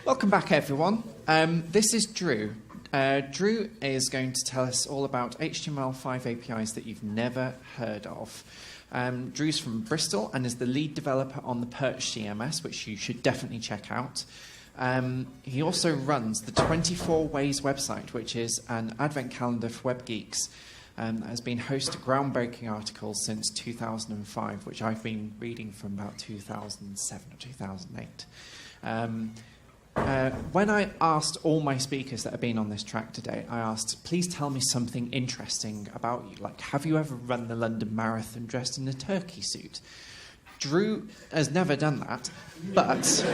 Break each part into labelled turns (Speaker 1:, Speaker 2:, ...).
Speaker 1: Welcome back, everyone. This is Drew. Drew is going to tell us all about HTML5 APIs that you've never heard of. Drew's from Bristol and is the lead developer on the Perch CMS, which you should definitely check out. He also runs the 24 Ways website, which is an advent calendar for web geeks. That has been host to groundbreaking articles since 2005, which I've been reading from about 2007 or 2008. When I asked all my speakers that have been on this track today, I asked, please tell me something interesting about you. Like, have you ever run the London Marathon dressed in a turkey suit? Drew has never done that, but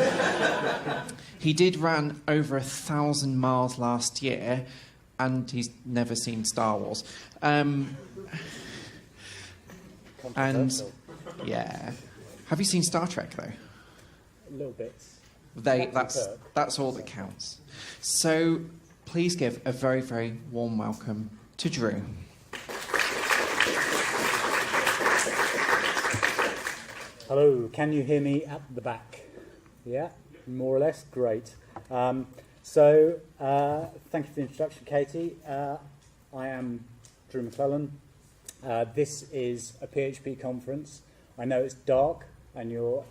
Speaker 1: he did run over 1,000 miles last year, and he's never seen Star Wars. And yeah, have you seen Star Trek though?
Speaker 2: Little bits.
Speaker 1: That's all that counts. So please give a very, very warm welcome to Drew.
Speaker 2: Hello, can you hear me at the back? Yeah, more or less, great. Thank you for the introduction, Katie. I am Drew Mclellan. This is a PHP conference. I know it's dark and you're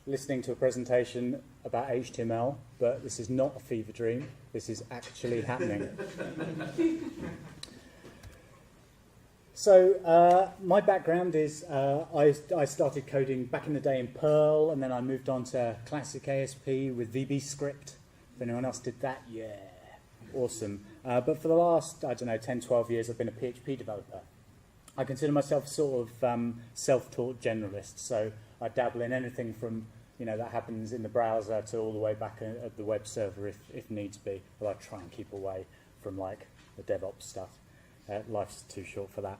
Speaker 2: listening to a presentation about HTML, but this is not a fever dream. This is actually happening. So my background is I started coding back in the day in Perl, and then I moved on to classic ASP with VB script. If anyone else did that, yeah, awesome. But for the last, 10, 12 years, I've been a PHP developer. I consider myself sort of self-taught generalist, so I dabble in anything from that happens in the browser to all the way back at the web server if needs be. But I try and keep away from like the DevOps stuff. Life's too short for that.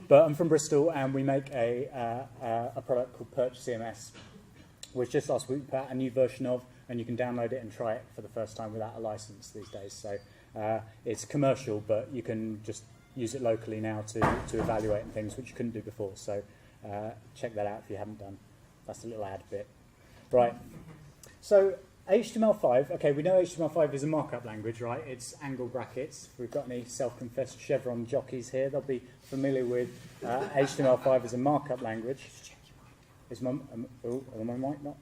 Speaker 2: But I'm from Bristol, and we make a product called Perch CMS, which just last week we put out a new version of, and you can download it and try it for the first time without a license these days. So it's commercial, but you can just use it locally now to evaluate and things, which you couldn't do before. So check that out if you haven't done. That's a little ad bit. Right. So HTML5, okay, we know HTML5 is a markup language, right? It's angle brackets. If we've got any self-confessed Chevron jockeys here, they'll be familiar with HTML5 as a markup language. Is my mic not?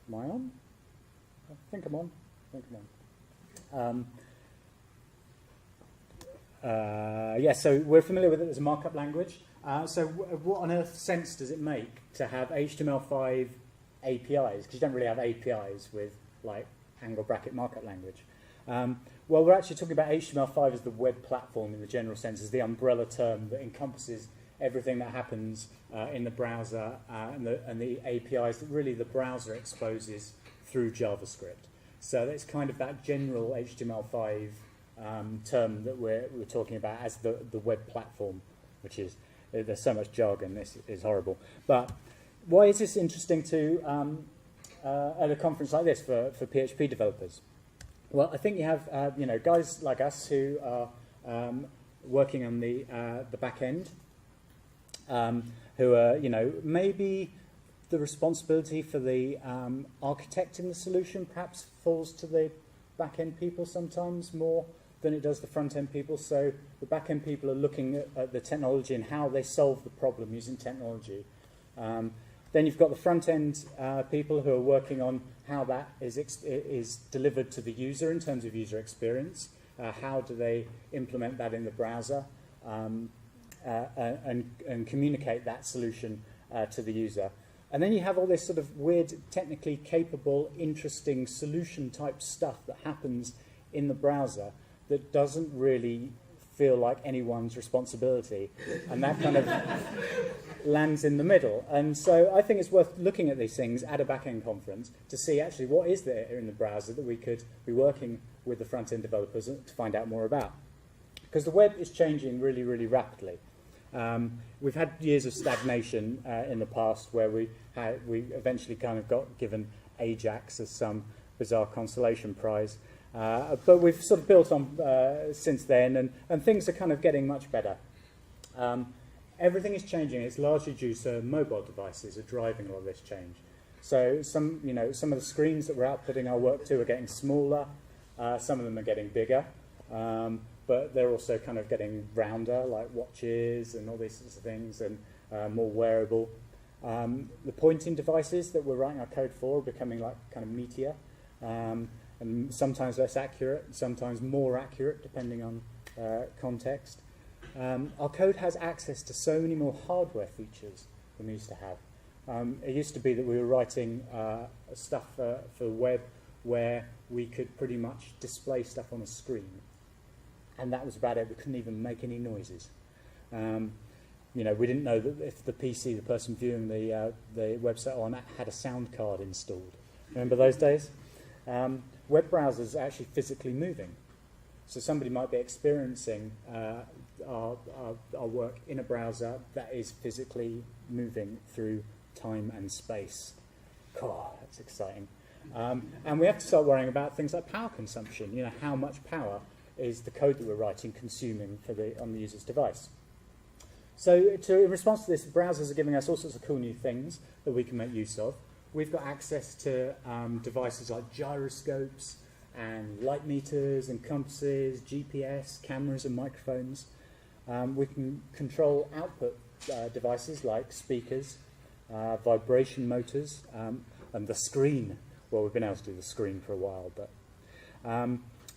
Speaker 2: Am I on? I think I'm on. Yeah, so we're familiar with it as a markup language. So what on earth sense does it make to have HTML5 APIs? Because you don't really have APIs with like angle bracket markup language. Well, we're actually talking about HTML5 as the web platform in the general sense, as the umbrella term that encompasses everything that happens in the browser and the APIs that really the browser exposes through JavaScript. So it's kind of that general HTML5 term that we're talking about as the web platform, which is, there's so much jargon, this is horrible. But why is this interesting to at a conference like this for PHP developers? Well, I think you have guys like us who are working on the back end, who are maybe the responsibility for the architecting the solution perhaps falls to the back end people sometimes more than it does the front end people. So the back end people are looking at the technology and how they solve the problem using technology. Then you've got the front end people who are working on how that is delivered to the user in terms of user experience. How do they implement that in the browser and communicate that solution to the user? And then you have all this sort of weird, technically capable, interesting solution type stuff that happens in the browser that doesn't really feel like anyone's responsibility, and that kind of lands in the middle. And so I think it's worth looking at these things at a back-end conference to see actually what is there in the browser that we could be working with the front-end developers to find out more about. Because the web is changing really, really rapidly. We've had years of stagnation in the past where we eventually kind of got given Ajax as some bizarre consolation prize. But we've sort of built on since then, and things are kind of getting much better. Everything is changing. It's largely due to mobile devices are driving all this change. So some of the screens that we're outputting our work to are getting smaller. Some of them are getting bigger. But they're also kind of getting rounder, like watches and all these sorts of things, and more wearable. The pointing devices that we're writing our code for are becoming like kind of meatier, and sometimes less accurate, sometimes more accurate, depending on context. Our code has access to so many more hardware features than we used to have. It used to be that we were writing stuff for the web where we could pretty much display stuff on a screen. And that was about it. We couldn't even make any noises. We didn't know that if the PC, the person viewing the website on, had a sound card installed. Remember those days? Web browsers are actually physically moving. So somebody might be experiencing our work in a browser that is physically moving through time and space. God, that's exciting. And we have to start worrying about things like power consumption. How much power is the code that we're writing consuming on the user's device. So in response to this, browsers are giving us all sorts of cool new things that we can make use of. We've got access to devices like gyroscopes and light meters and compasses, GPS, cameras and microphones. We can control output devices like speakers, vibration motors, and the screen. Well, we've been able to do the screen for a while, but...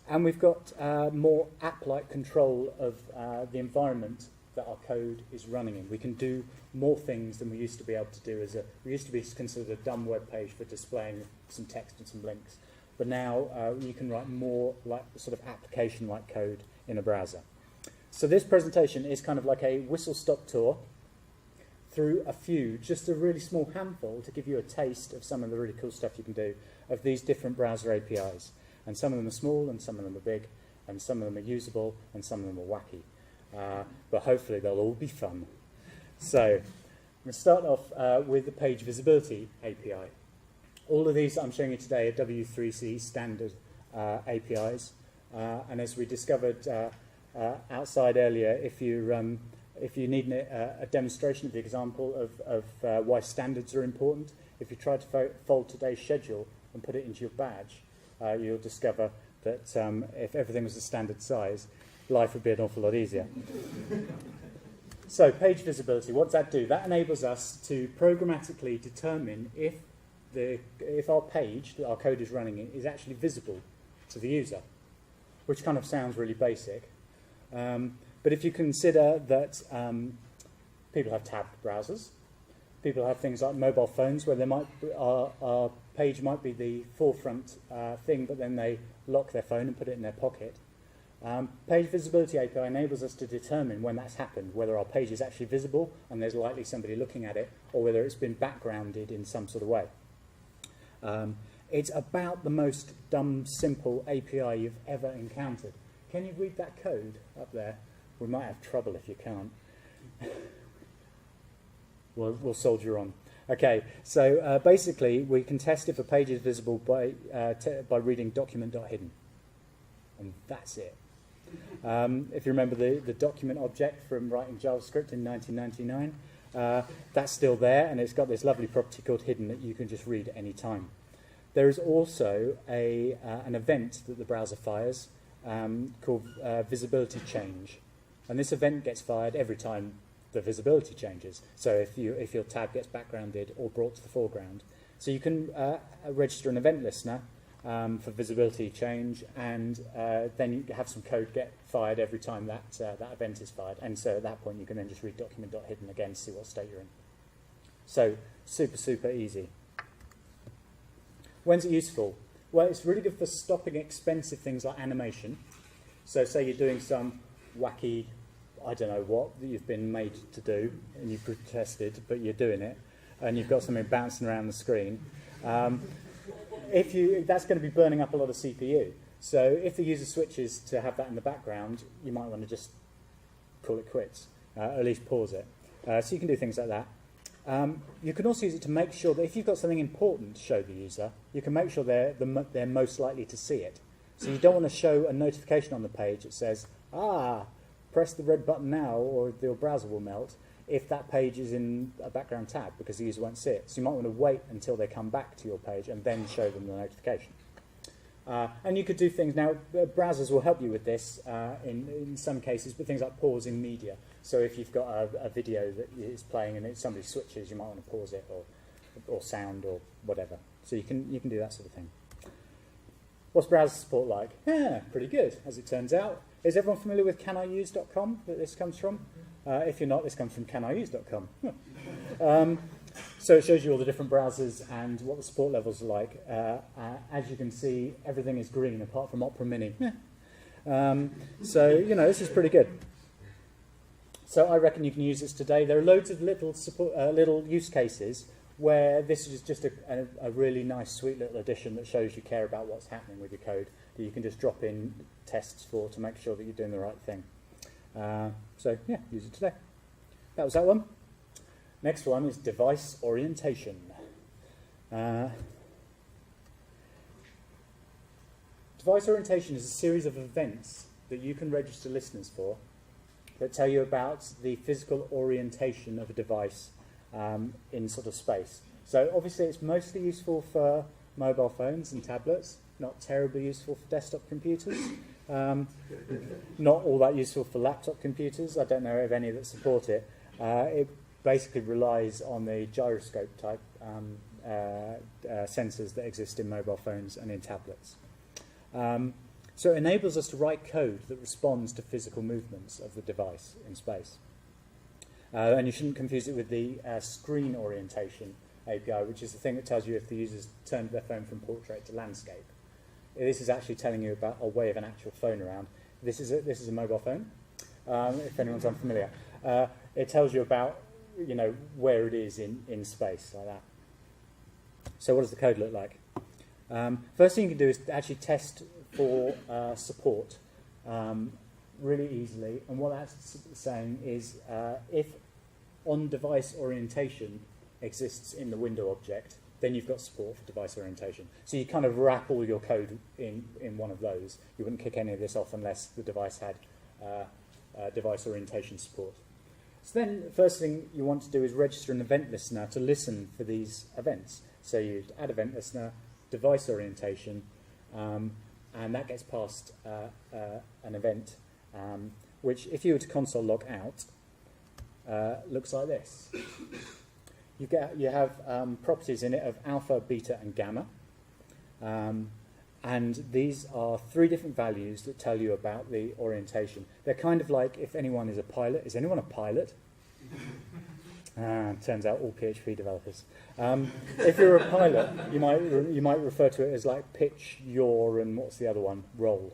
Speaker 2: and we've got more app-like control of the environment that our code is running in. We can do more things than we used to be able to do. We used to be considered a dumb web page for displaying some text and some links. But now you can write more like sort of application-like code in a browser. So this presentation is kind of like a whistle-stop tour through just a really small handful to give you a taste of some of the really cool stuff you can do of these different browser APIs. And some of them are small, and some of them are big, and some of them are usable, and some of them are wacky. But hopefully they'll all be fun. So I'm going to start off with the Page Visibility API. All of these I'm showing you today are W3C standard APIs. And as we discovered outside earlier, if you need a demonstration of the example of why standards are important, if you try to fold today's schedule and put it into your badge, you'll discover that if everything was a standard size, life would be an awful lot easier. So, page visibility, what does that do? That enables us to programmatically determine if our page that our code is running in is actually visible to the user, which kind of sounds really basic. But if you consider that people have tabbed browsers, people have things like mobile phones where our page might be the forefront thing, but then they lock their phone and put it in their pocket. Page Visibility API enables us to determine when that's happened, whether our page is actually visible and there's likely somebody looking at it, or whether it's been backgrounded in some sort of way. It's about the most dumb, simple API you've ever encountered. Can you read that code up there? We might have trouble if you can't. We'll soldier on. Okay, so basically we can test if a page is visible by reading document.hidden. And that's it. If you remember the document object from writing JavaScript in 1999, that's still there, and it's got this lovely property called hidden that you can just read at any time. There is also an event that the browser fires called visibility change. And this event gets fired every time the visibility changes. So if your tab gets backgrounded or brought to the foreground. So you can register an event listener for visibility change, and then you have some code get fired every time that event is fired. And so at that point you can then just read document.hidden again to see what state you're in. So super, super easy. When's it useful? Well, it's really good for stopping expensive things like animation. So say you're doing some wacky, I don't know what, that you've been made to do, and you've protested, but you're doing it, and you've got something bouncing around the screen. That's going to be burning up a lot of CPU. So if the user switches to have that in the background, you might want to just call it quits, or at least pause it. So you can do things like that. You can also use it to make sure that if you've got something important to show the user, you can make sure they're most likely to see it. So you don't want to show a notification on the page that says, press the red button now or your browser will melt. if that page is in a background tab because the user won't see it. So you might want to wait until they come back to your page and then show them the notification. And you could do things, now browsers will help you with this in some cases, but things like pausing media. So if you've got a video that is playing and somebody switches, you might want to pause it, or sound or whatever. So you can do that sort of thing. What's browser support like? Yeah, pretty good, as it turns out. Is everyone familiar with caniuse.com that this comes from? If you're not, this comes from caniuse.com. So it shows you all the different browsers and what the support levels are like. As you can see, everything is green apart from Opera Mini. So, this is pretty good. So I reckon you can use this today. There are loads of little use cases where this is just a really nice, sweet little addition that shows you care about what's happening with your code, that you can just drop in tests for to make sure that you're doing the right thing. So, yeah, use it today. That was that one. Next one is device orientation. Device orientation is a series of events that you can register listeners for that tell you about the physical orientation of a device in sort of space. So obviously it's mostly useful for mobile phones and tablets, not terribly useful for desktop computers, not all that useful for laptop computers. I don't know of any that support it. It basically relies on the gyroscope type sensors that exist in mobile phones and in tablets. So it enables us to write code that responds to physical movements of the device in space. And you shouldn't confuse it with the screen orientation API, which is the thing that tells you if the user's turned their phone from portrait to landscape. This is actually telling you about a way of an actual phone around. This is a mobile phone, if anyone's unfamiliar. It tells you about where it is in space, like that. So what does the code look like? First thing you can do is actually test for support really easily. And what that's saying is if on-device orientation exists in the window object, then you've got support for device orientation. So you kind of wrap all your code in one of those. You wouldn't kick any of this off unless the device had device orientation support. So then the first thing you want to do is register an event listener to listen for these events. So you add event listener, device orientation, and that gets past an event, which if you were to console log out, looks like this. You have properties in it of alpha, beta, and gamma. And these are 3 different values that tell you about the orientation. They're kind of like if anyone is a pilot. Is anyone a pilot? Turns out all PHP developers. If you're a pilot, you might refer to it as like pitch, yaw, and what's the other one? Roll.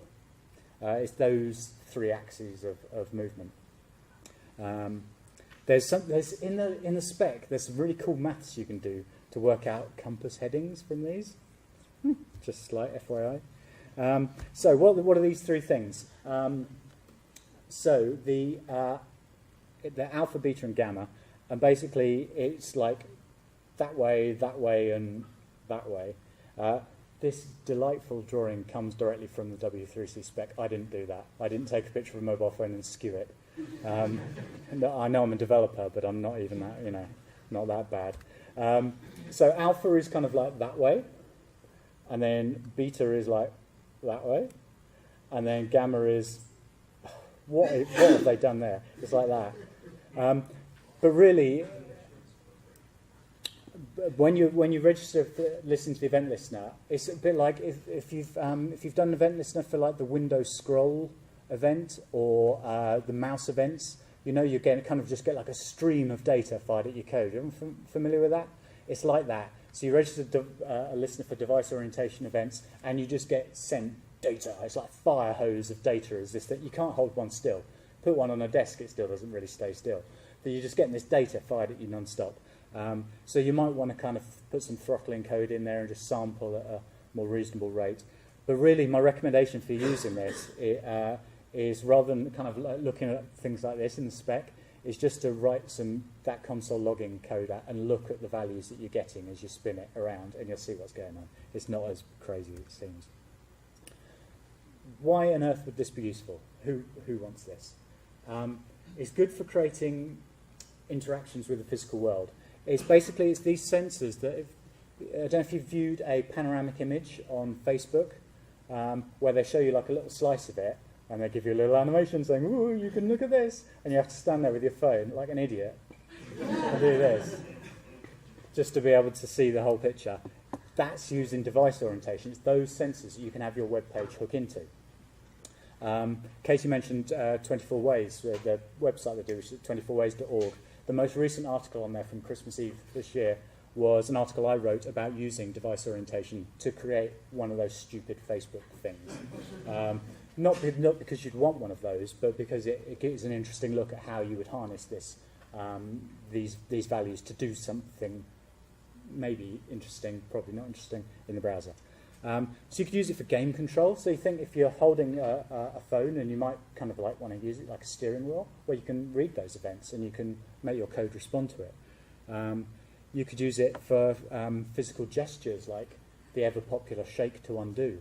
Speaker 2: It's those 3 axes of movement. There's in the spec. There's some really cool maths you can do to work out compass headings from these. Just slight FYI. So what are these 3 things? So the alpha, beta, and gamma, and basically it's like that way, and that way. This delightful drawing comes directly from the W3C spec. I didn't do that. I didn't take a picture of a mobile phone and skew it. I know I'm a developer, but I'm not even that, not that bad. So alpha is kind of like that way, and then beta is like that way, and then gamma is, what have they done there? It's like that. But really, when you register listen to the event listener, it's a bit like if you've done an event listener for like the Windows scroll event or the mouse events, you kind of just get like a stream of data fired at your code. Are you familiar with that? It's like that. So you register a listener for device orientation events, and you just get sent data. It's like fire hose of data. Is this that you can't hold one still? Put one on a desk, it still doesn't really stay still. But you're just getting this data fired at you non-stop. So you might want to kind of put some throttling code in there and just sample at a more reasonable rate. But really, my recommendation for using this is rather than kind of looking at things like this in the spec, is just to write that console logging code out and look at the values that you're getting as you spin it around, and you'll see what's going on. It's not as crazy as it seems. Why on earth would this be useful? Who wants this? It's good for creating interactions with the physical world. It's these sensors that, I don't know if you've viewed a panoramic image on Facebook, where they show you like a little slice of it, and they give you a little animation saying, "Ooh, you can look at this," and you have to stand there with your phone like an idiot and do this, just to be able to see the whole picture. That's using device orientation. It's those sensors that you can have your web page hook into. Katie mentioned 24 Ways, the website they do, which is 24ways.org. The most recent article on there from Christmas Eve this year was an article I wrote about using device orientation to create one of those stupid Facebook things. Not because you'd want one of those, but because it gives an interesting look at how you would harness these values to do something maybe interesting, probably not interesting, in the browser. So you could use it for game control. So you think if you're holding a phone and you might kind of like want to use it like a steering wheel, where you can read those events and you can make your code respond to it. You could use it for physical gestures, like the ever-popular shake to undo.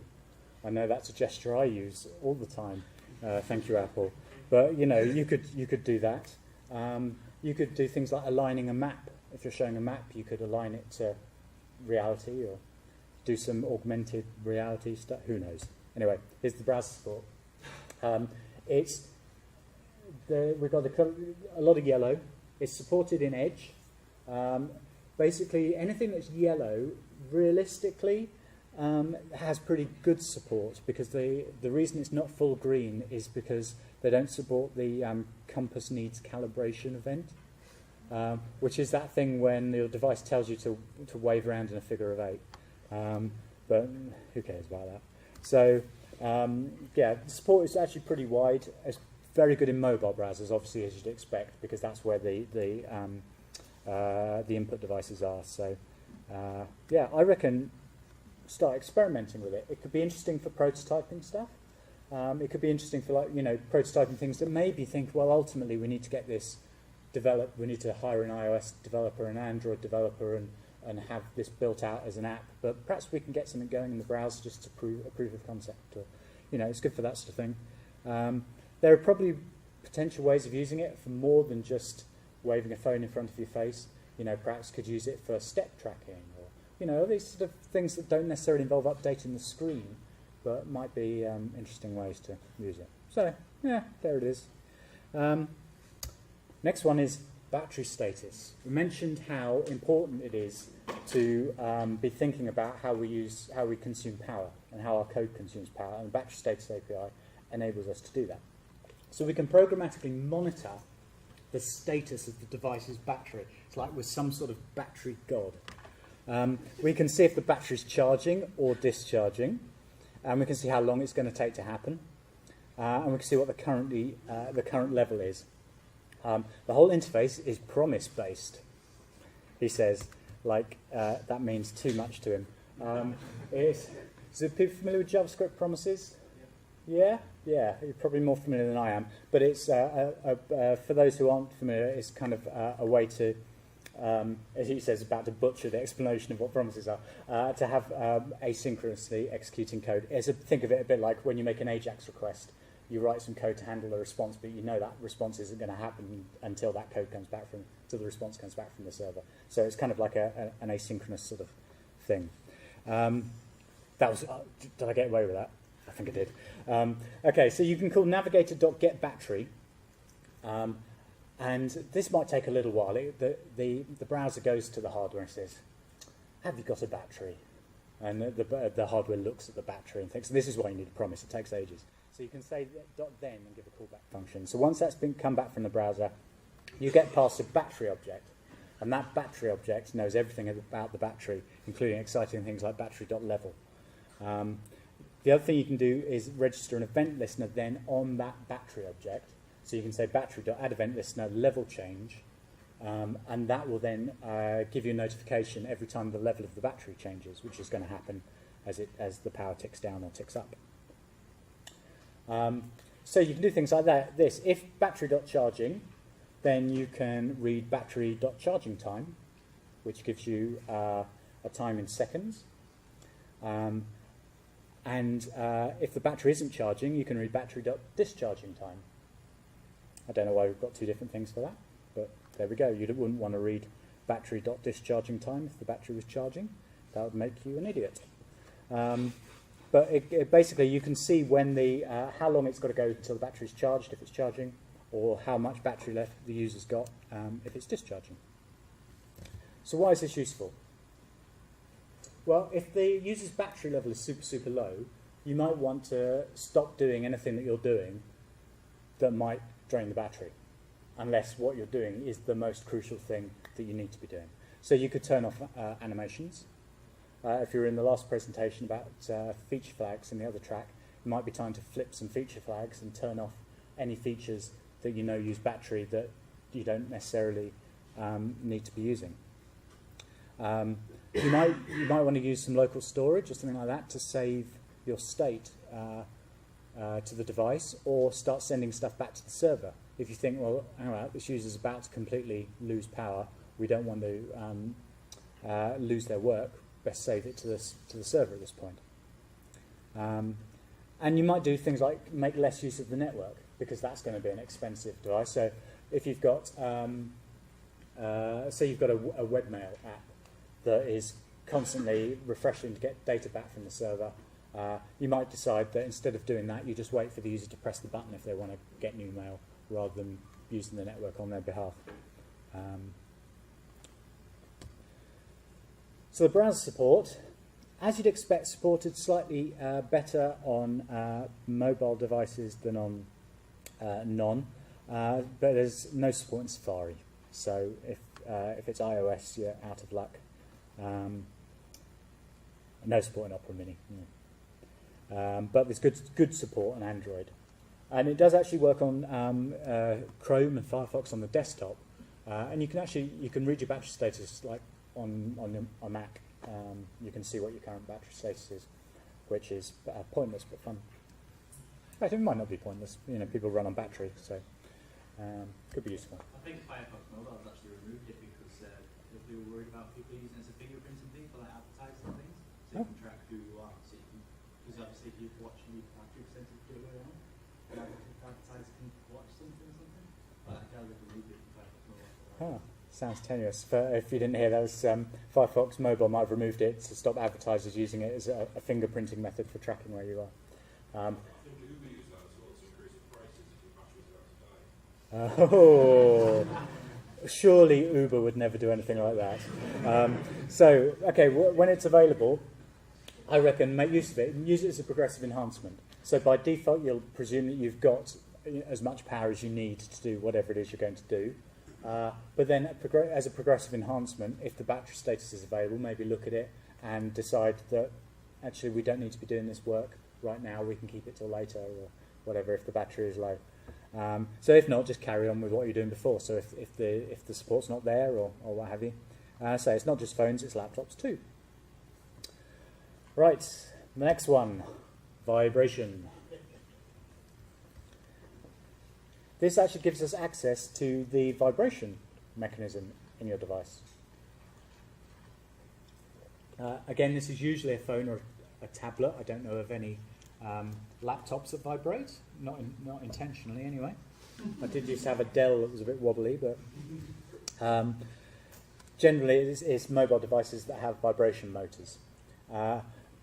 Speaker 2: I know that's a gesture I use all the time. Thank you, Apple. But you could do that. You could do things like aligning a map. If you're showing a map, you could align it to reality or do some augmented reality stuff. Who knows? Anyway, here's the browser support. We've got a lot of yellow. It's supported in Edge. Basically, anything that's yellow, realistically, has pretty good support, because the reason it's not full green is because they don't support the compass needs calibration event, which is that thing when your device tells you to wave around in a figure of 8. But who cares about that? So, the support is actually pretty wide. It's very good in mobile browsers, obviously, as you'd expect, because that's where the input devices are. So, I reckon start experimenting with it. It could be interesting for prototyping stuff. It could be interesting for prototyping things that maybe think, well, ultimately we need to get this developed. We need to hire an iOS developer, an Android developer, and have this built out as an app. But perhaps we can get something going in the browser just to prove a proof of concept. Or, it's good for that sort of thing. There are probably potential ways of using it for more than just waving a phone in front of your face. Perhaps could use it for step tracking, or these sort of things that don't necessarily involve updating the screen, but might be interesting ways to use it. So there it is. Next one is battery status. We mentioned how important it is to be thinking about how we consume power and how our code consumes power, and the battery status API enables us to do that. So we can programmatically monitor the status of the device's battery. It's like we're some sort of battery god. We can see if the battery's charging or discharging, and we can see how long it's going to take to happen, and we can see what the current level is. The whole interface is promise-based, he says, like that means too much to him. So people familiar with JavaScript promises? Yeah, you're probably more familiar than I am. But it's for those who aren't familiar, it's kind of a way to, as he says, about to butcher the explanation of what promises are, to have asynchronously executing code. Think of it a bit like when you make an AJAX request. You write some code to handle a response, but you know that response isn't going to happen until that code comes back until the response comes back from the server. So it's kind of like an asynchronous sort of thing. Did I get away with that? I think I did. Okay, so you can call navigator.getBattery, and this might take a little while. The browser goes to the hardware and says, "Have you got a battery?" And the hardware looks at the battery and thinks, "This is why you need a promise." It takes ages. So you can say .then and give a callback function. So once that's come back from the browser, you get past a battery object, and that battery object knows everything about the battery, including exciting things like battery.level. The other thing you can do is register an event listener then on that battery object. So you can say battery.addEventListener level change, and that will then give you a notification every time the level of the battery changes, which is going to happen as the power ticks down or ticks up. So you can do things like that. If battery.charging, then you can read battery.charging time, which gives you a time in seconds. And if the battery isn't charging, you can read battery.discharging time. I don't know why we've got two different things for that, but there we go. You wouldn't want to read battery.discharging time if the battery was charging. That would make you an idiot. But basically, you can see when how long it's got to go until the battery's charged if it's charging, or how much battery left the user's got if it's discharging. So why is this useful? Well, if the user's battery level is super, super low, you might want to stop doing anything that you're doing that might drain the battery, unless what you're doing is the most crucial thing that you need to be doing. So you could turn off animations. If you were in the last presentation about feature flags in the other track, it might be time to flip some feature flags and turn off any features that you know use battery that you don't necessarily need to be using. You might want to use some local storage or something like that to save your state to the device, or start sending stuff back to the server. If you think, well, hang on, this user's about to completely lose power, we don't want to lose their work, best save it to the server at this point. And you might do things like make less use of the network, because that's going to be an expensive device. So if you've got, say you've got a webmail app that is constantly refreshing to get data back from the server, you might decide that instead of doing that, you just wait for the user to press the button if they want to get new mail, rather than using the network on their behalf. So the browser support, as you'd expect, supported slightly better on mobile devices than on non, but there's no support in Safari. So if it's iOS, you're out of luck. No support in Opera Mini. But there's good support on Android. And it does actually work on Chrome and Firefox on the desktop. And you can read your battery status like on Mac. You can see what your current battery status is, which is pointless but fun. In fact, it might not be pointless. People run on battery, so could be useful.
Speaker 3: I think Firefox Mobile has actually removed it because they were worried about people using it as a fingerprinting thing for like advertising things, so you can track who you are. So because obviously if you're watching your battery percentage go on, advertisers can watch something or something. But I can't removed it from Firefox Mobile.
Speaker 2: Sounds tenuous. If you didn't hear, that was Firefox Mobile might have removed it to stop advertisers using it as a fingerprinting method for tracking where you are. Oh, surely Uber would never do anything like that. When it's available, I reckon make use of it and use it as a progressive enhancement. So by default, you'll presume that you've got as much power as you need to do whatever it is you're going to do. But then as a progressive enhancement, if the battery status is available, maybe look at it and decide that actually we don't need to be doing this work right now, we can keep it till later or whatever if the battery is low. So if not, just carry on with what you're doing before. So if the support's not there or what have you. So it's not just phones, it's laptops too. Right, the next one, vibration. This actually gives us access to the vibration mechanism in your device. Again, this is usually a phone or a tablet. I don't know of any laptops that vibrate, not intentionally anyway. I did used to have a Dell that was a bit wobbly, but generally it's mobile devices that have vibration motors.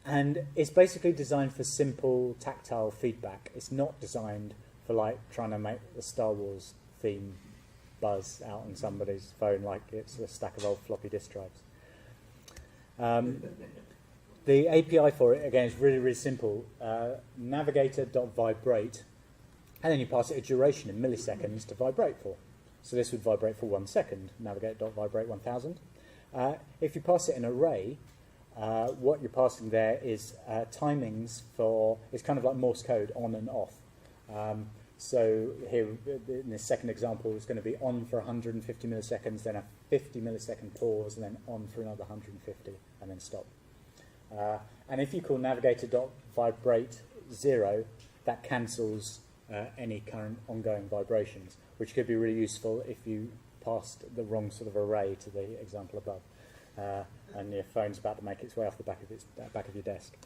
Speaker 2: And it's basically designed for simple tactile feedback. It's not designed for like trying to make the Star Wars theme buzz out on somebody's phone like it's a stack of old floppy disk drives. The API for it, again, is really, really simple. Navigator.vibrate, and then you pass it a duration in milliseconds to vibrate for. So this would vibrate for 1 second, navigate.vibrate 1000. If you pass it an array, what you're passing there is timings for, it's kind of like Morse code, on and off. So here, in this second example, it's going to be on for 150 milliseconds, then a 50 millisecond pause, and then on for another 150, and then stop. And if you call navigator.vibrate 0, that cancels any current ongoing vibrations, which could be really useful if you passed the wrong sort of array to the example above, and your phone's about to make its way off the back of your desk.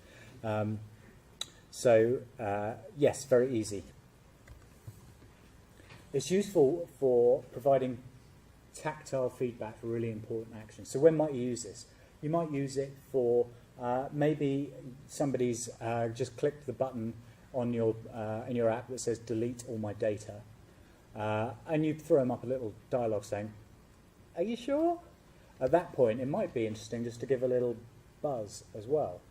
Speaker 2: Yes, very easy. It's useful for providing tactile feedback for really important actions. So when might you use this? You might use it for maybe somebody's just clicked the button on your in your app that says delete all my data, and you throw them up a little dialogue saying, "Are you sure?" At that point, it might be interesting just to give a little buzz as well,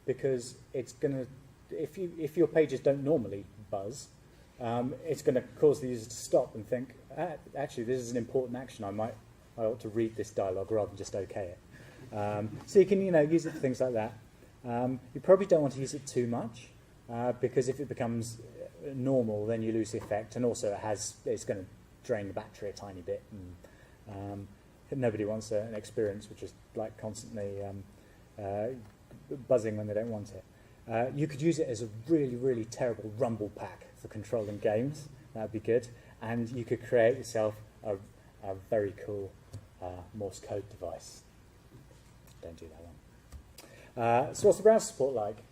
Speaker 2: because it's going to, if your pages don't normally buzz, it's going to cause the user to stop and think, actually, this is an important action. I ought to read this dialogue rather than just okay it. So you can, use it for things like that. You probably don't want to use it too much, because if it becomes normal, then you lose the effect, and also it's going to drain the battery a tiny bit. And, nobody wants an experience which is like constantly buzzing when they don't want it. You could use it as a really, really terrible rumble pack for controlling games. That would be good. And you could create yourself a very cool Morse code device. Don't do that one. So what's the browser support like?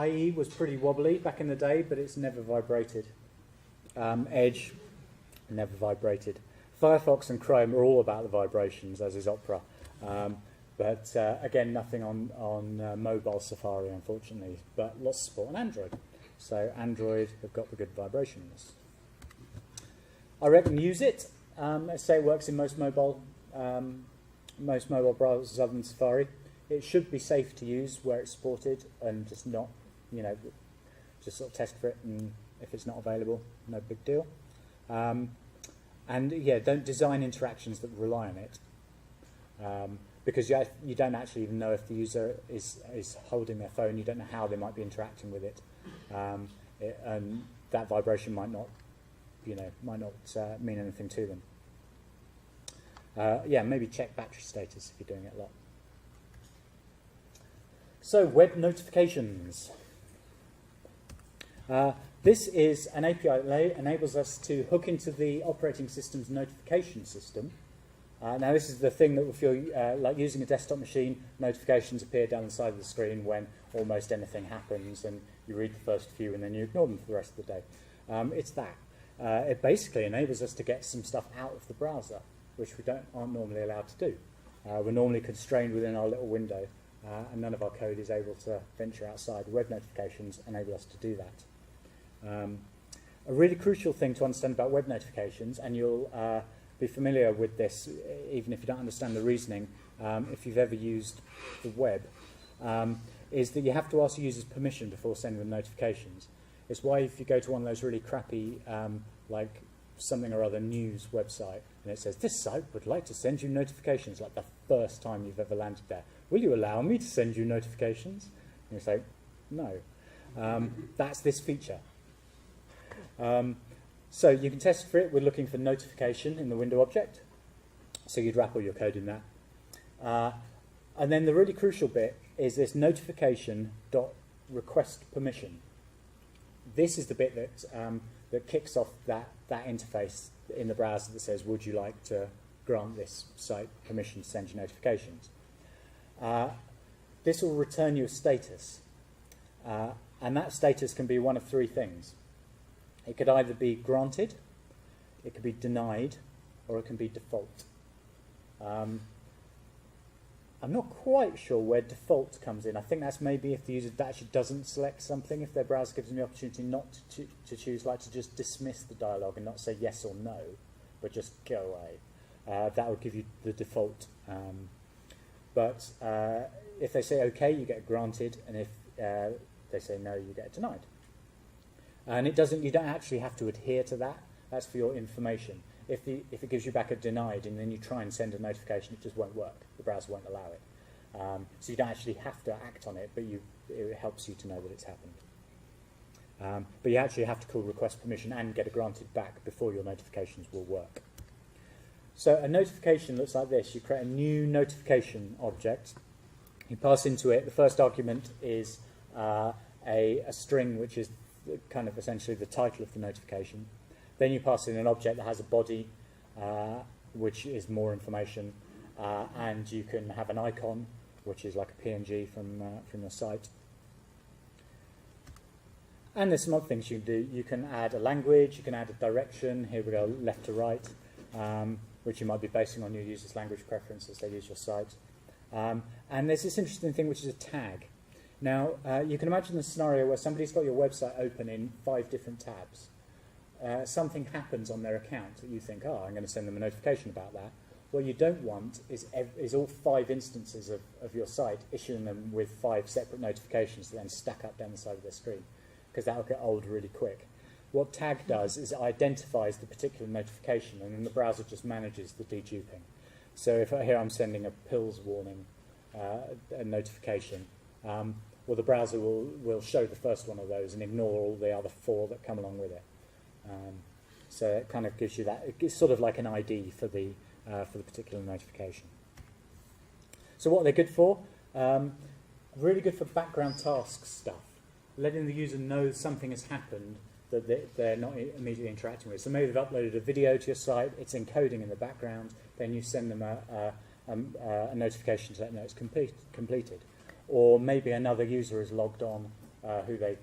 Speaker 2: IE was pretty wobbly back in the day, but it's never vibrated. Edge, never vibrated. Firefox and Chrome are all about the vibrations, as is Opera. But again, nothing on mobile Safari, unfortunately, but lots of support on Android. So Android have got the good vibrations. I reckon use it. Let's say it works in most mobile browsers other than Safari. It should be safe to use where it's supported, and just not, just sort of test for it, and if it's not available, no big deal. And yeah, don't design interactions that rely on it. Because you don't actually even know if the user is holding their phone. You don't know how they might be interacting with it, and that vibration might not mean anything to them. Yeah, maybe check battery status if you're doing it a lot. So web notifications. This is an API that enables us to hook into the operating system's notification system. Now this is the thing that will feel like using a desktop machine. Notifications appear down the side of the screen when almost anything happens, and you read the first few and then you ignore them for the rest of the day. It's that. It basically enables us to get some stuff out of the browser, which we aren't normally allowed to do. We're normally constrained within our little window, and none of our code is able to venture outside. Web notifications enable us to do that. A really crucial thing to understand about web notifications, and you'll be familiar with this even if you don't understand the reasoning, if you've ever used the web, is that you have to ask the user's permission before sending them notifications. It's why if you go to one of those really crappy, like something or other news website, and it says, "This site would like to send you notifications," like the first time you've ever landed there. "Will you allow me to send you notifications?" And you say, "No." That's this feature. So you can test for it. We're looking for notification in the window object. So you'd wrap all your code in that. And then the really crucial bit is this notification.request permission. This is the bit that kicks off that interface in the browser that says, "Would you like to grant this site permission to send you notifications?" This will return you a status. And that status can be one of three things. It could either be granted, it could be denied, or it can be default. I'm not quite sure where default comes in. I think that's maybe if the user actually doesn't select something, if their browser gives them the opportunity not to choose, like to just dismiss the dialogue and not say yes or no, but just go away. That would give you the default. But if they say OK, you get granted, and if they say no, you get denied. And you don't actually have to adhere to that. That's for your information. If it gives you back a denied and then you try and send a notification, it just won't work. The browser won't allow it. So you don't actually have to act on it, but it helps you to know that it's happened. But you actually have to call request permission and get a granted back before your notifications will work. So a notification looks like this. You create a new notification object. You pass into it. The first argument is a string, which is kind of essentially the title of the notification. Then you pass in an object that has a body, which is more information, and you can have an icon, which is like a PNG from your site. And there's some other things you can do. You can add a language, you can add a direction. Here we go, left to right, which you might be basing on your user's language preference as they use your site. And there's this interesting thing which is a tag. Now, you can imagine the scenario where somebody's got your website open in 5 different tabs. Something happens on their account that you think, oh, I'm going to send them a notification about that. What you don't want is all 5 instances of your site issuing them with 5 separate notifications that then stack up down the side of their screen, because that'll get old really quick. What tag does is it identifies the particular notification, and then the browser just manages the deduping. So if here I'm sending a pills warning a notification, well, the browser will show the first one of those and ignore all the other 4 that come along with it. So it kind of gives you that. It's sort of like an ID for the particular notification. So what are they good for? Really good for background task stuff, letting the user know something has happened that they're not immediately interacting with. So maybe they've uploaded a video to your site, it's encoding in the background, then you send them a notification to let them know it's completed. Or maybe another user is logged on who they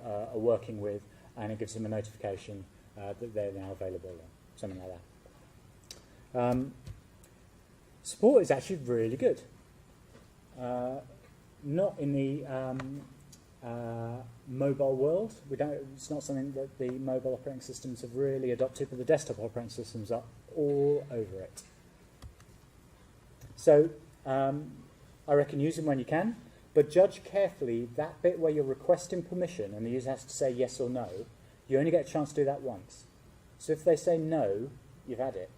Speaker 2: are working with, and it gives them a notification that they're now available, or something like that. Support is actually really good. Not in the mobile world. It's not something that the mobile operating systems have really adopted, but the desktop operating systems are all over it. So I reckon use them when you can, but judge carefully that bit where you're requesting permission and the user has to say yes or no. You only get a chance to do that once. So if they say no, you've had it.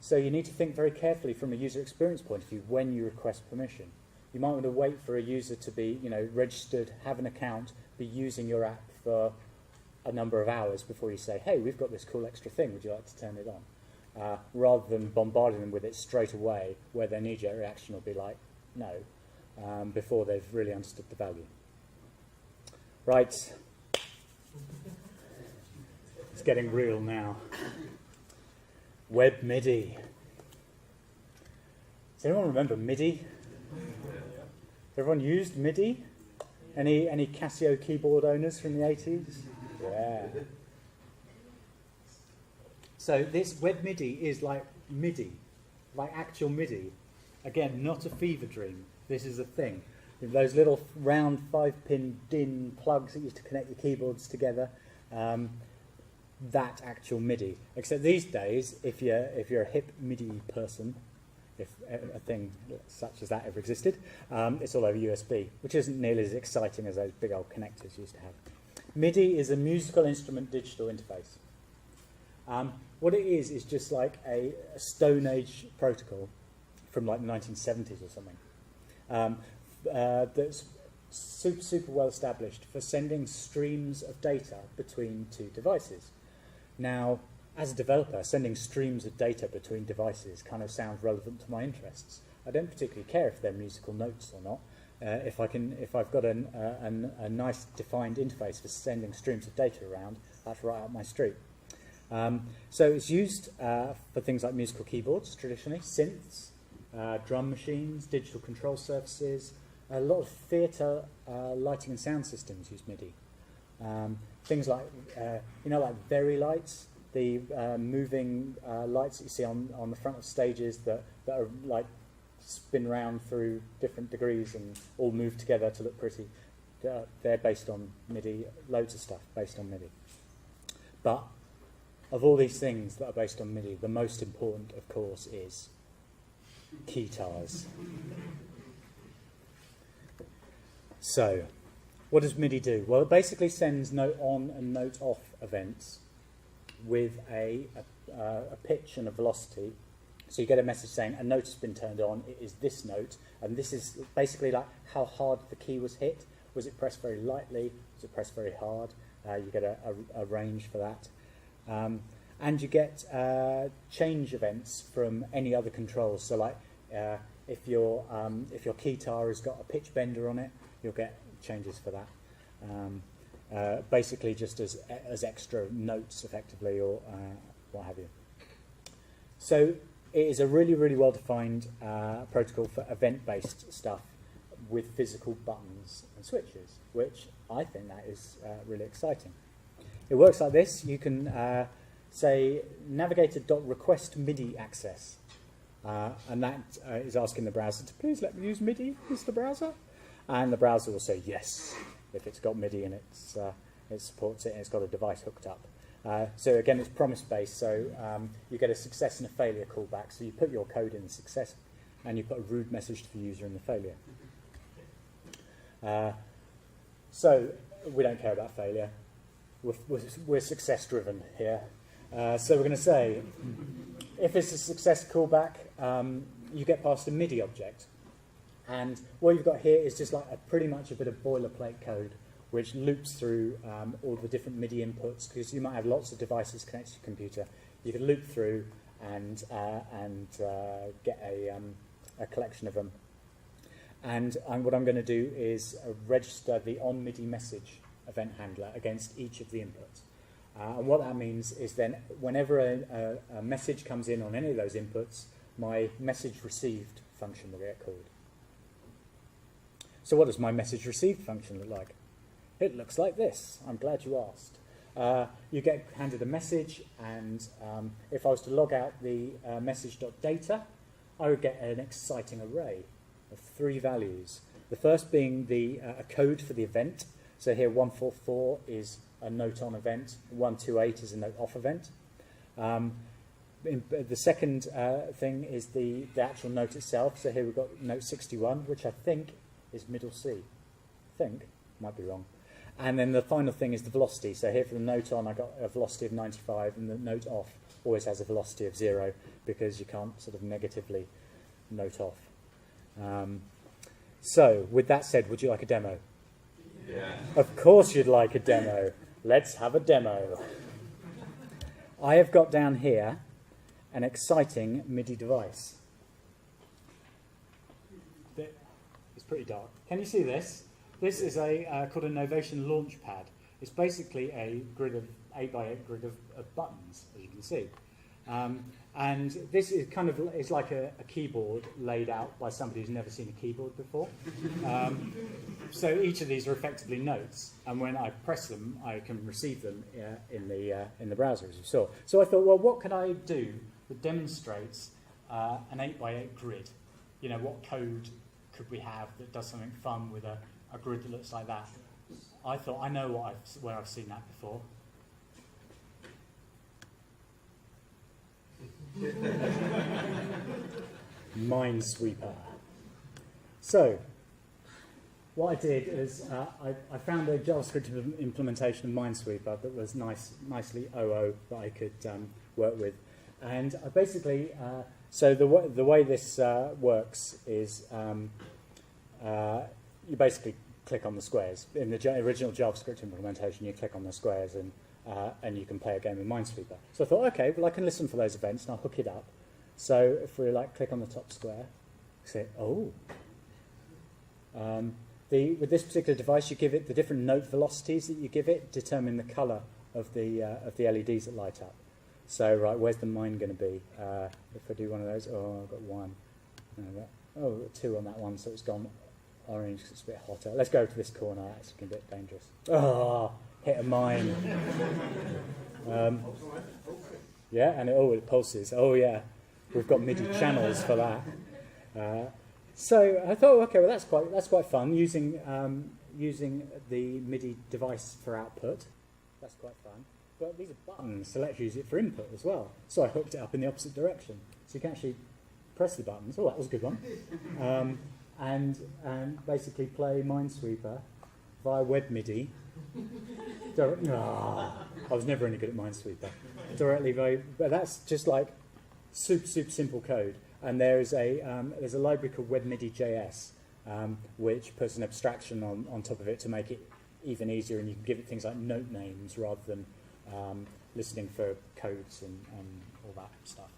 Speaker 2: So you need to think very carefully from a user experience point of view when you request permission. You might want to wait for a user to be, registered, have an account, be using your app for a number of hours before you say, hey, we've got this cool extra thing, would you like to turn it on? Rather than bombarding them with it straight away, where their knee-jerk reaction will be like, no, before they've really understood the value. Right. It's getting real now. Web MIDI. Does anyone remember MIDI? Everyone used MIDI? Any Casio keyboard owners from the 80s? Yeah. So this web MIDI is like MIDI, like actual MIDI. Again, not a fever dream. This is a thing. With those little round 5-pin DIN plugs that used to connect your keyboards together. That actual MIDI. Except these days, if you're a hip MIDI person, if a thing such as that ever existed, it's all over USB, which isn't nearly as exciting as those big old connectors used to have. MIDI is a musical instrument digital interface. What it is just like a Stone Age protocol from like the 1970s or something. That's super well established for sending streams of data between 2 devices. Now, as a developer, sending streams of data between devices kind of sounds relevant to my interests. I don't particularly care if they're musical notes or not. If I've got a nice defined interface for sending streams of data around, that's right up my street. So it's used for things like musical keyboards, traditionally, synths, drum machines, digital control surfaces. A lot of theatre lighting and sound systems use MIDI. Things like, like Very lights, the moving lights that you see on the front of stages that are like spin round through different degrees and all move together to look pretty. They're based on MIDI, loads of stuff based on MIDI. But of all these things that are based on MIDI, the most important, of course, is keytars. So, what does MIDI do? Well, it basically sends note on and note off events with a pitch and a velocity. So you get a message saying a note has been turned on, it is this note, and this is basically like how hard the key was hit. Was it pressed very lightly? Was it pressed very hard? You get a range for that. And you get change events from any other controls. So like if your keytar has got a pitch bender on it, you'll get changes for that. Basically just as extra notes effectively, or what have you. So it is a really well defined protocol for event based stuff, with physical buttons and switches, which I think that is really exciting. It works like this. You can say navigator.request MIDI access, and that is asking the browser to please let me use MIDI, Mr. Browser, and the browser will say yes if it's got MIDI and it supports it and it's got a device hooked up. So again, it's promise-based, so you get a success and a failure callback. So you put your code in the success, and you put a rude message to the user in the failure. So we don't care about failure. We're success-driven here. So we're going to say, if it's a success callback, you get past a MIDI object. And what you've got here is just like pretty much a bit of boilerplate code which loops through all the different MIDI inputs, because you might have lots of devices connected to your computer. You can loop through and get a collection of them. And what I'm going to do is register the onMIDI message event handler against each of the inputs. And what that means is then whenever a message comes in on any of those inputs, my message received function will get called. So what does my message received function look like? It looks like this. I'm glad you asked. You get handed a message, and if I was to log out the message.data, I would get an exciting array of 3 values. The first being a code for the event. So here 144 is a note on event, 128 is a note off event. The second thing is the actual note itself. So here we've got note 61, which I think is middle C. I think, might be wrong. And then the final thing is the velocity. So here for the note on, I got a velocity of 95, and the note off always has a velocity of 0, because you can't sort of negatively note off. So with that said, would you like a demo?
Speaker 3: Yeah.
Speaker 2: Of course you'd like a demo. Let's have a demo. I have got down here an exciting MIDI device. It's pretty dark. Can you see this? This is called a Novation Launchpad. It's basically a 8x8 grid of buttons, as you can see. And this is kind of is like a keyboard laid out by somebody who's never seen a keyboard before. So each of these are effectively notes, and when I press them, I can receive them in the browser, as you saw. So I thought, well, what can I do that demonstrates an 8x8 grid? You know, what code could we have that does something fun with a grid that looks like that? I thought, I know where I've seen that before. Minesweeper. So, what I did is I found a JavaScript implementation of Minesweeper that was nicely OO that I could work with. And I basically, so the way this works is you basically click on the squares. In the original JavaScript implementation, you click on the squares and you can play a game of Minesweeper. So I thought, okay, well I can listen for those events and I'll hook it up. So if we click on the top square, say, oh. With this particular device, you give it the different note velocities that you give it, determine the colour of the LEDs that light up. So right, where's the mine going to be? If I do one of those, oh, I've got 1. Oh, I've got 2 on that one, so it's gone orange because it's a bit hotter. Let's go to this corner. That's a bit dangerous. Oh, hit a mine. Yeah, and it pulses. Oh yeah, we've got MIDI channels for that. So I thought, okay, well that's quite fun using the MIDI device for output. That's quite fun. But these are buttons, so let's use it for input as well. So I hooked it up in the opposite direction, so you can actually press the buttons. Oh, that was a good one. And basically play Minesweeper via web MIDI. I was never any good at Minesweeper. But that's just like super simple code. And there's a library called WebMIDI.js, which puts an abstraction on top of it to make it even easier, and you can give it things like note names rather than listening for codes and all that stuff.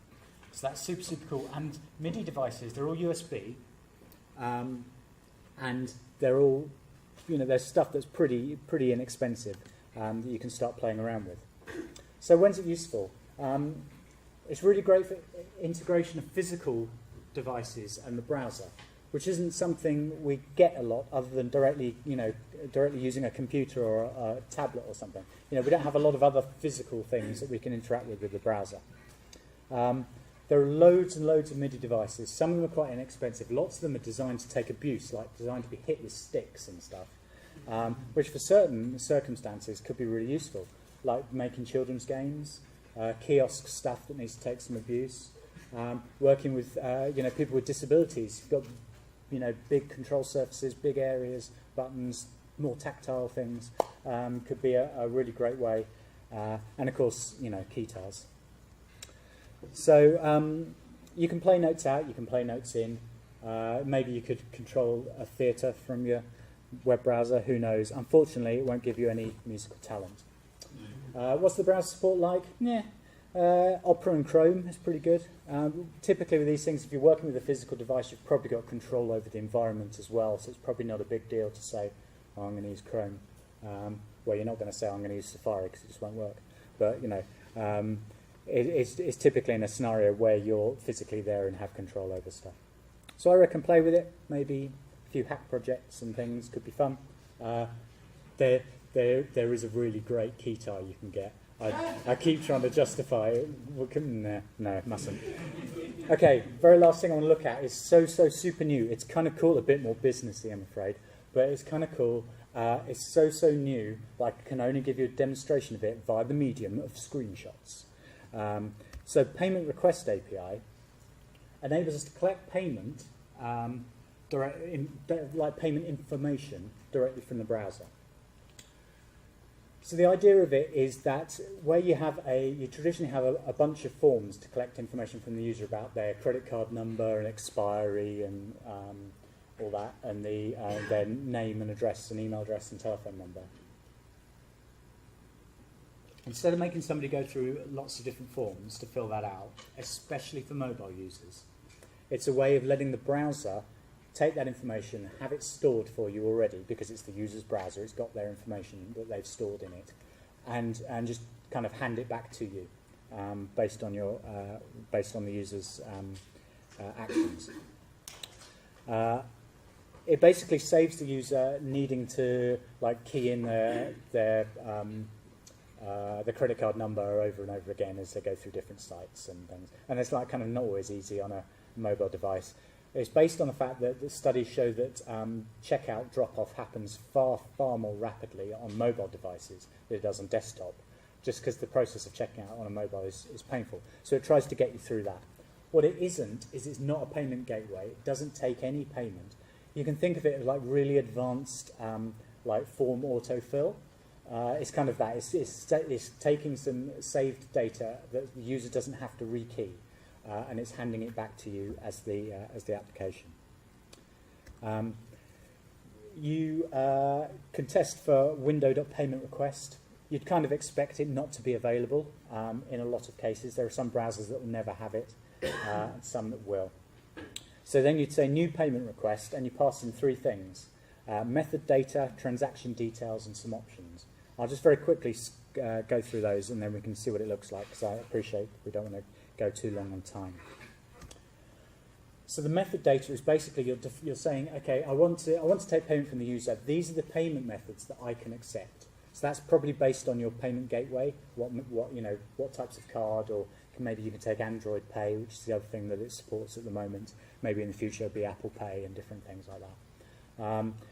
Speaker 2: So that's super cool. And MIDI devices, they're all USB, and they're all, there's stuff that's pretty inexpensive that you can start playing around with. So when's it useful? It's really great for integration of physical devices and the browser. which isn't something we get a lot other than directly using a computer or a tablet or something. We don't have a lot of other physical things that we can interact with the browser. There are loads and loads of MIDI devices. Some of them are quite inexpensive. Lots of them are designed to take abuse, like designed to be hit with sticks and stuff, which for certain circumstances could be really useful, like making children's games, kiosk stuff that needs to take some abuse, working with people with disabilities. You've got big control surfaces, big areas, buttons, more tactile things could be a really great way, and of course keytars. So you can play notes out, you can play notes in. Maybe you could control a theatre from your web browser, who knows. Unfortunately, it won't give you any musical talent. What's the browser support like? Opera and Chrome is pretty good. Typically with these things, if you're working with a physical device, you've probably got control over the environment as well, so it's probably not a big deal to say, oh, I'm going to use Chrome. Well, you're not going to say, I'm going to use Safari, because it just won't work. But, it's typically in a scenario where you're physically there and have control over stuff. So I reckon play with it. Maybe a few hack projects and things could be fun. There is a really great keytar you can get. I keep trying to justify it. No, mustn't. Okay, very last thing I want to look at is so super new. It's kind of cool, a bit more businessy, I'm afraid, but it's kind of cool. It's so new that I can only give you a demonstration of it via the medium of screenshots. So Payment Request API enables us to collect payment, like payment information, directly from the browser. So the idea of it is that where you traditionally have a bunch of forms to collect information from the user about their credit card number and expiry and all that, and their name and address and email address and telephone number. Instead of making somebody go through lots of different forms to fill that out, especially for mobile users, it's a way of letting the browser take that information, have it stored for you already, because it's the user's browser, it's got their information that they've stored in it, and just kind of hand it back to you based on the user's actions. It basically saves the user needing to key in their credit card number over and over again as they go through different sites and things. And it's kind of not always easy on a mobile device. It's based on the fact that the studies show that checkout drop-off happens far more rapidly on mobile devices than it does on desktop, just because the process of checking out on a mobile is painful. So it tries to get you through that. What it isn't is it's not a payment gateway. It doesn't take any payment. You can think of it as really advanced form autofill. It's kind of that. It's taking some saved data that the user doesn't have to rekey. And it's handing it back to you as the application. You can test for window.paymentRequest. You'd kind of expect it not to be available in a lot of cases. There are some browsers that will never have it, and some that will. So then you'd say new payment request, and you pass in three things: method data, transaction details, and some options. I'll just very quickly go through those, and then we can see what it looks like, because I appreciate we don't want to go too long on time. So the method data is basically you're saying, okay, I want to take payment from the user. These are the payment methods that I can accept. So that's probably based on your payment gateway. What types of card, or maybe you can take Android Pay, which is the other thing that it supports at the moment. Maybe in the future it'll be Apple Pay and different things like that.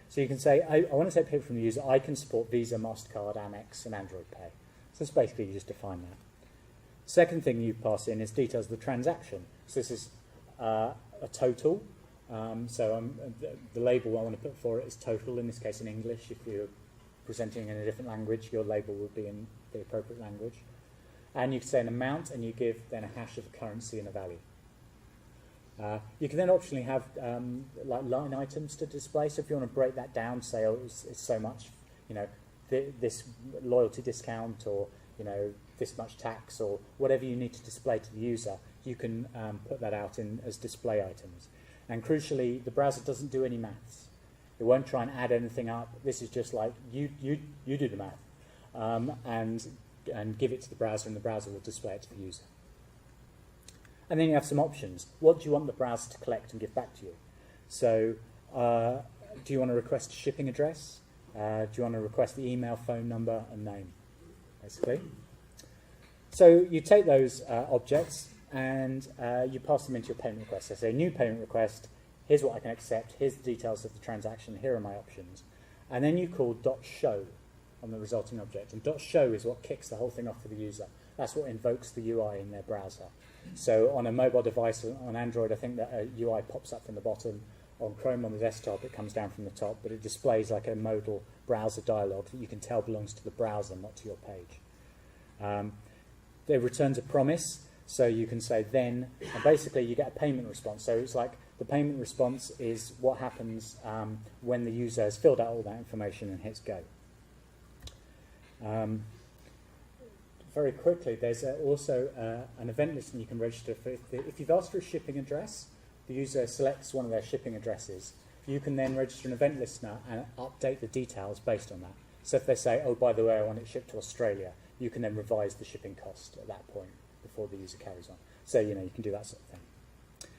Speaker 2: So you can say, I want to take payment from the user. I can support Visa, MasterCard, Amex, and Android Pay. So it's basically you just define that. Second thing you pass in is details of the transaction. So this is a total. The label I want to put for it is total, in this case in English. If you're presenting in a different language, your label would be in the appropriate language. And you can say an amount, and you give then a hash of a currency and a value. You can then optionally have line items to display. So if you want to break that down, say, oh, it's so much, this loyalty discount, or this much tax, or whatever you need to display to the user, you can put that out as display items. And crucially, the browser doesn't do any maths. It won't try and add anything up. This is just like, you do the math, and give it to the browser, and the browser will display it to the user. And then you have some options. What do you want the browser to collect and give back to you? So do you want to request a shipping address? Do you want to request the email, phone number, and name, basically? So you take those objects and you pass them into your payment request. So say, new payment request, here's what I can accept, here's the details of the transaction, here are my options. And then you call .show on the resulting object. And .show is what kicks the whole thing off for the user. That's what invokes the UI in their browser. So on a mobile device, on Android, I think that a UI pops up from the bottom. On Chrome on the desktop, it comes down from the top, but it displays like a modal browser dialog that you can tell belongs to the browser, not to your page. It returns a promise, so you can say then, and basically you get a payment response. So it's like the payment response is what happens when the user has filled out all that information and hits go. Very quickly, there's also an event listing you can register for. If you've asked for a shipping address, the user selects one of their shipping addresses. You can then register an event listener and update the details based on that. So if they say, oh, by the way, I want it shipped to Australia, you can then revise the shipping cost at that point before the user carries on. So, you can do that sort of thing.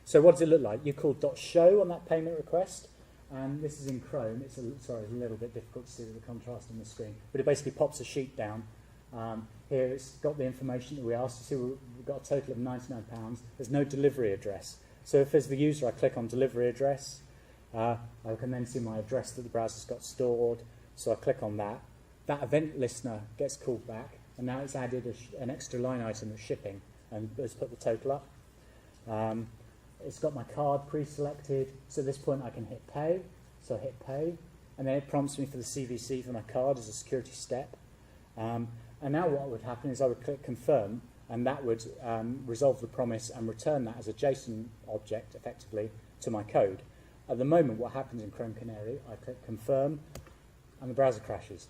Speaker 2: So what does it look like? You call .show on that payment request, and this is in Chrome. It's a little bit difficult to see with the contrast on the screen, but it basically pops a sheet down. Here it's got the information that we asked. You see we've got a total of £99. There's no delivery address. So if as the user I click on delivery address, I can then see my address that the browser's got stored. So I click on that. That event listener gets called back, and now it's added an extra line item of shipping and has put the total up. It's got my card pre-selected. So at this point I can hit pay. So I hit pay, and then it prompts me for the CVC for my card as a security step. And now what would happen is I would click confirm, and that would resolve the promise and return that as a JSON object, effectively, to my code. At the moment, what happens in Chrome Canary, I click confirm, and the browser crashes.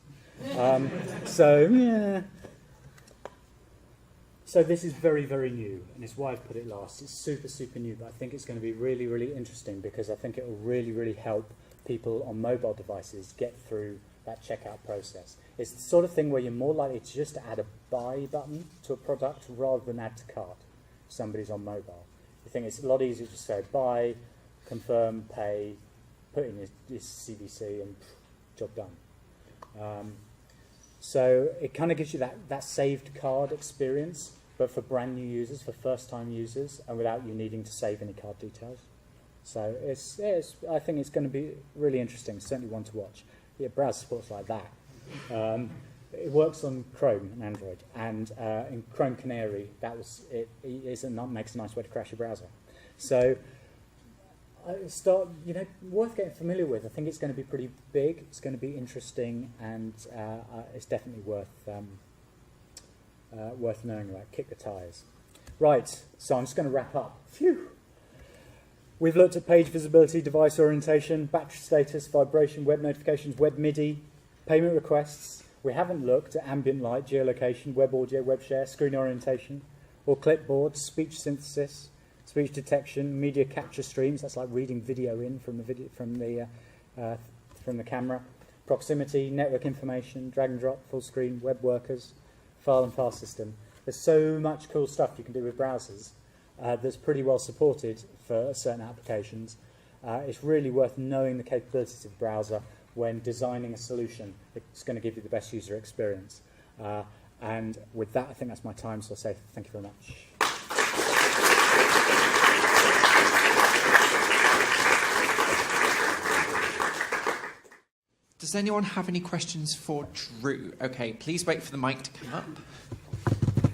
Speaker 2: So this is very, very new, and it's why I've put it last. It's super, super new, but I think it's going to be really, really interesting because I think it will really, really help people on mobile devices get through that checkout process. It's the sort of thing where you're more likely to just add a buy button to a product rather than add to cart if somebody's on mobile. I think it's a lot easier to say buy, confirm, pay, put in your CVC, and job done. So it kind of gives you that saved card experience, but for brand new users, for first-time users, and without you needing to save any card details. So I think it's going to be really interesting, certainly one to watch. Yeah, browser support's like that. It works on Chrome and Android, and in Chrome Canary, makes a nice way to crash your browser. So worth getting familiar with. I think it's going to be pretty big. It's going to be interesting, and it's definitely worth knowing about. Kick the tires. Right. So I'm just going to wrap up. Phew. We've looked at page visibility, device orientation, battery status, vibration, web notifications, web MIDI, payment requests. We haven't looked at ambient light, geolocation, web audio, web share, screen orientation, or clipboard, speech synthesis, speech detection, media capture streams. That's like reading video in from the camera. Proximity, network information, drag and drop, full screen, web workers, file and file system. There's so much cool stuff you can do with browsers that's pretty well supported for certain applications. It's really worth knowing the capabilities of the browser when designing a solution that's going to give you the best user experience. And with that, I think that's my time, so I'll say thank you very much.
Speaker 1: Does anyone have any questions for Drew? Okay, please wait for the mic to come up.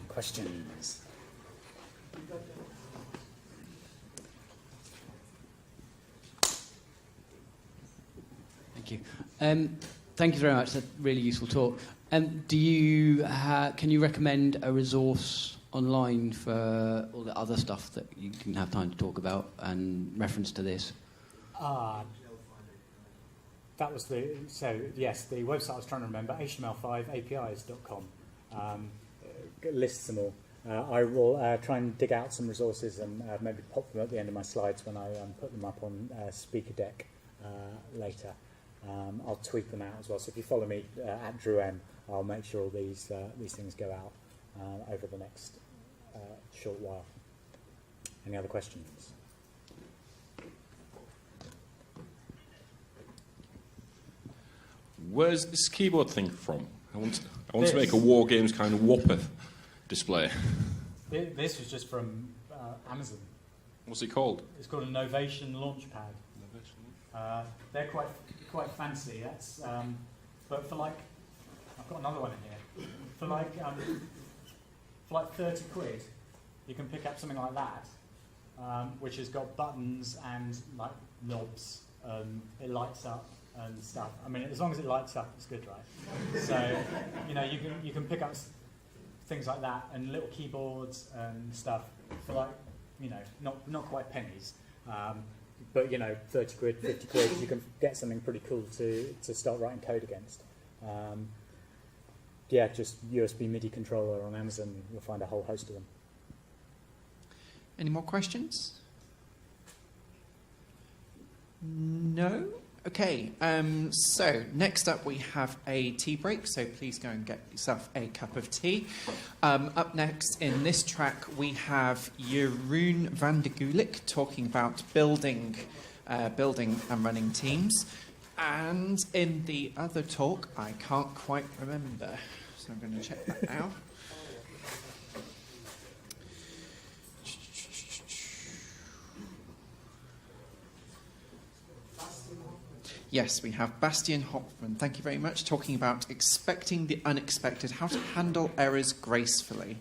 Speaker 2: Questions?
Speaker 4: Thank you. Thank you very much. That's a really useful talk. Can you recommend a resource online for all the other stuff that you didn't have time to talk about and reference to this?
Speaker 2: That was the website I was trying to remember, HTML5 APIs.com. Lists them all. I will try and dig out some resources and maybe pop them at the end of my slides when I put them up on Speaker Deck later. I'll tweet them out as well. So if you follow me at Drew M, I'll make sure all these things go out over the next short while. Any other questions?
Speaker 5: Where's this keyboard thing from? I want to make a War Games kind of whopper display.
Speaker 2: This was just from Amazon.
Speaker 5: What's it called?
Speaker 2: It's called a Novation Launchpad. They're quite fancy. That's but for like, I've got another one in here. For like 30 quid, you can pick up something like that, which has got buttons and like knobs. It lights up and stuff. I mean, as long as it lights up, it's good, right? So, you can pick up things like that and little keyboards and stuff for like, not quite pennies, but 30 quid, 50 quid, you can get something pretty cool to start writing code against. Just USB MIDI controller on Amazon, you'll find a whole host of them.
Speaker 1: Any more questions? No? Okay, so next up we have a tea break, so please go and get yourself a cup of tea. Up next in this track we have Jeroen van de Gulik talking about building and running teams. And in the other talk, I can't quite remember, so I'm going to check that now. Yes, we have Bastian Hoffman, thank you very much, talking about expecting the unexpected, how to handle errors gracefully.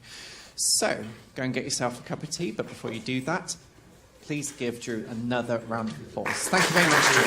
Speaker 1: So, go and get yourself a cup of tea, but before you do that, please give Drew another round of applause. Thank you very much, Drew.